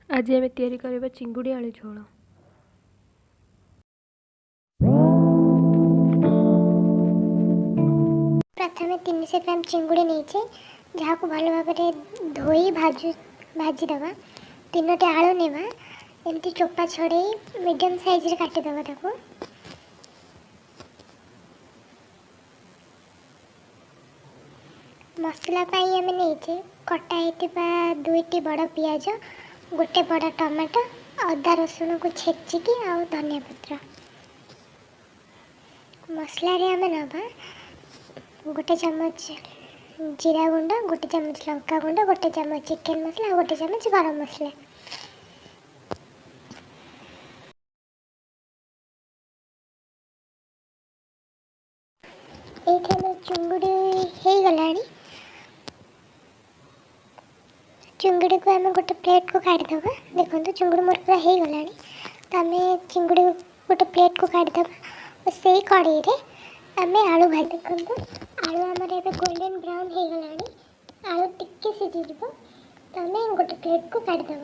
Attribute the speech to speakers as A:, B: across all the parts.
A: आज आम तैयारी करबा चिंगुड़ी आलू झोल।
B: प्रथम 300 ग्राम चिंगुड़ी नहीं जहाँ को भल भाव धोई भाजीदे। 3टी आलू नेवा एमती चोपा छड़े मीडियम साइज काटिदेवा। ताको मसला आम नहीं कटा होता 2टी बड़ पियाज, गोटे बड़ टमाटो, अदा रसुण को छेचिकी आ धनिया पत्र। मसला आम नवा गोटे चमच जीरा गुंड, गोटे चमच लंका गुंड, गोटे चमच चिकेन मसला, गोटे चमच गरम मसला। ये चुंगुड़ी हो गला। चिंगुड़ी को आम गोटे प्लेट को काढ़ीदे। देखो चिंगुड़ी मोर पूरा हो गला। तो आम चिंगुड़ी गोटे प्लेट को काढ़ीदे और से कड़ाई आम आलू भाज। देखो आलू आमर ए गोल्डन ब्राउन हो गला। आलू टिके सीझी तो आम गोटे प्लेट को काढ़ीदे।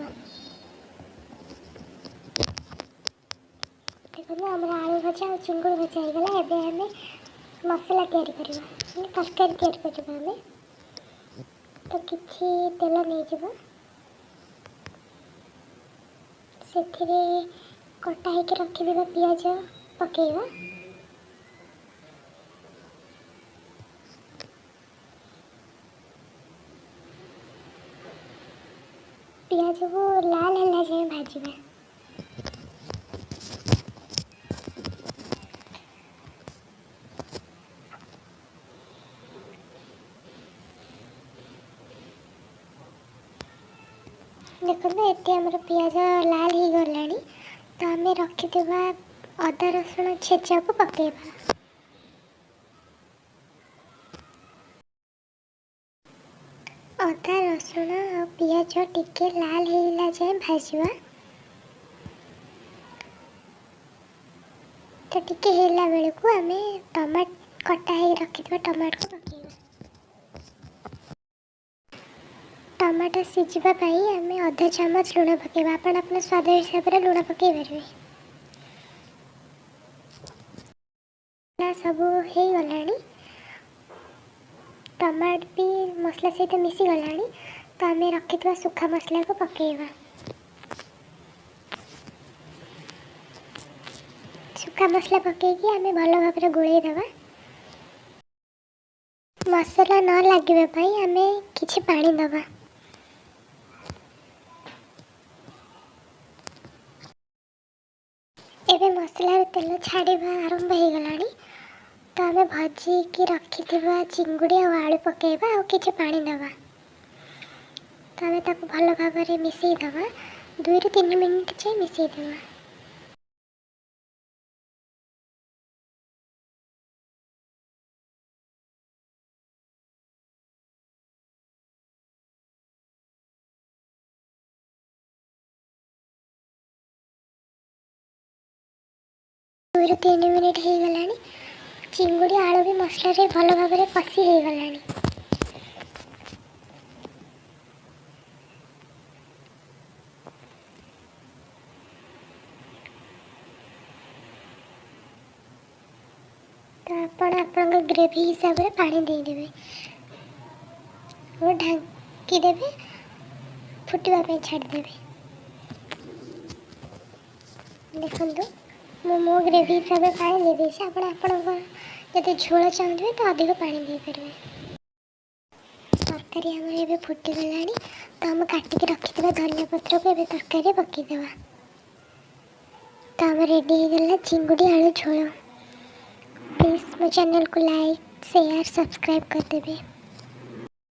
B: देखो आम आलू भजा और चिंगुड़ी भजा हो गला। एवं आम मसला तैयारी करवा, तरकारी तैयारी करवा। आम तो किछि तेल नहीं जीव से कटा हो रखिदेवा पियाज पकेवा। पियाज को लाल है जाए भाजवा। देखो ये आमर पियाज लाल हो गला। तो आम रखिदेवा अदा रसुण छेचा को पकेवा। अदा रसुण और पियाज टिके लाल होगा जाए भाजवा। तो टिके होला बेल को आम टमाट कटा हो रखिदेवा टमाट को पकेवा। टमाटो सीझापी आम अधा चामच लुण पकेवा। आपण अपने स्वाद हिसाब से लुण पकई पारे। सब हो गला। टमाट भी मसला सहित मिसी गला। तो आम रखिथवा सुखा मसला को पकेवा। सुखा मसला पकईकी आम भल भाव गोलैदेवा। मसला न लगे आम किछि पानी दबा। एबे मसला तेल छाड़वा आरंभ हो गला। तो आम भाजिकी रखिथिबा चिंगुड़ी और आलू पकेवा और किछि पानी दबा। तो आम ताको भल भाव मिसईदेवा। 2 ରୁ 3 मिनिट जाए मिसईदेवा। दुई ରୁ 3 मिनिट हो गला। चिंगुड़ी आलू भी मसला भल भाव कषि हो गला। तो आपण ग्रेवी हिसाब से पानी देदेवे और ढांकीदेवे फुटवाई छाड़देवे। देखो मो ग्रेवी हिसाब से पानी दे आपड़ी झोल चाहते तो अधिक पानी दे पारे। तरकारी आम ए फुटीगला। तो आम काटिक रखिदेवा धनिया पत्र को ए तरकारी पकईदेवा। तो आम रेडी हो गला चिंगुड़ी आलू झोल। प्लीज़ मो चैनल को लाइक शेयर सब्सक्राइब कर देवे।